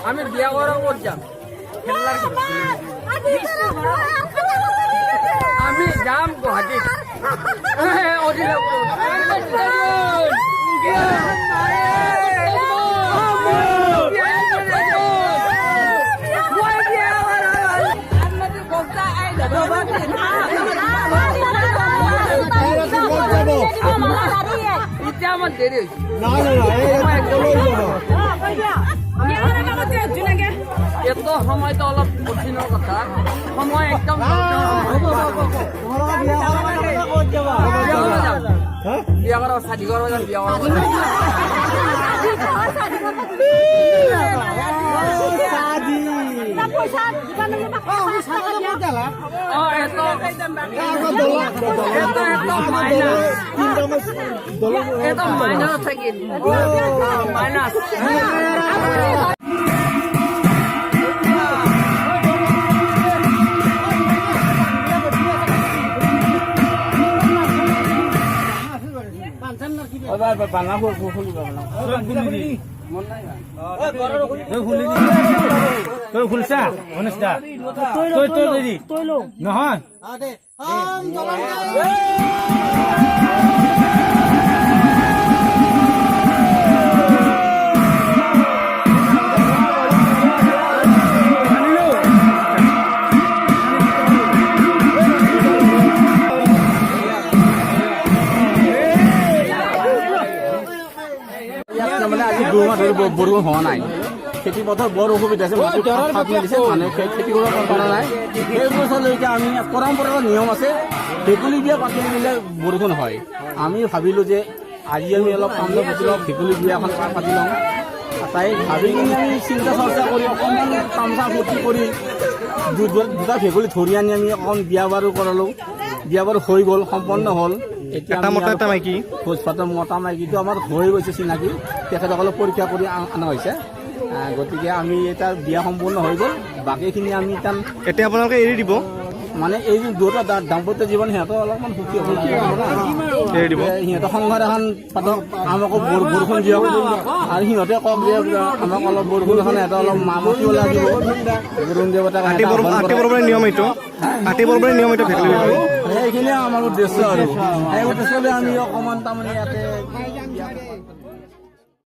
আমি বিয়া কৰাৰ ওৰ যাম আমি যাম গুয়াহাটি এতিয়া আমাৰ দেৰি এত সময় তো অলপ কঠিনৰ কথা সময় একদম বিয়া কৰা শাদি কৰা যাম বিয়া মাইনাস থাকিল মাইনাস Bapak, তই খুলছা গণেশ দা তই দেৰি নহয় মানে আজি 2 মাহ ধৰি বৰষুণ হোৱা নাই খেতি পথাৰ বৰ অসুবিধা আছে মানুহে খেতি কৰিব পৰা নাই সেই বছৰলৈকে আমি পৰম্পৰাগত নিয়ম আছে ভেকুলী বিয়া পাতিলে দিলে বৰষুণ হয় আমি ভাবিলোঁ যে আজি আমি অলপ কাম পাতি লওঁ ভেকুলী বিয়া এখন পাতি লওঁ তাই ভাবি কিনে আমি চিন্তা চৰ্চা কৰি অকণমান তামচা ফূৰ্তি কৰি দুটা ভেকুলী ধৰি আনি আমি অকণ বিয়া বাৰু কৰালোঁ বিয়া বাৰু হৈ গ'ল সম্পন্ন হ'ল এটা মতা এটা মাইকী ভোজ ভাতৰ মতা মাইকীটো আমাৰ হৈ গৈছে চিনাকি তেখেতসকলক পৰীক্ষা কৰি অনা হৈছে গতিকে আমি এটা বিয়া সম্পূৰ্ণ হৈ গ'ল বাকীখিনি আমি এতিয়া আপোনালোকে এৰি দিব মানে এই দুটা দাম্পত্য জীৱন সিহঁতৰ অলপমান সুখী এৰি দিব সিহঁতৰ সংসাৰ এখন পাতক আমাকো বৰষুণ দিয়ক আৰু সিহঁতে কওক যে আমাক অলপ বৰষুণ এখন সিহঁতে অলপ মাতিব লাগিব বৰষুণ দেৱতাক নিয়ম এইটো নিয়ম এইটো সেইখিনিয়ে আমাৰ উদ্দেশ্য আৰু সেই উদ্দেশ্যলৈ আমি অকণমান তাৰমানে ইয়াতে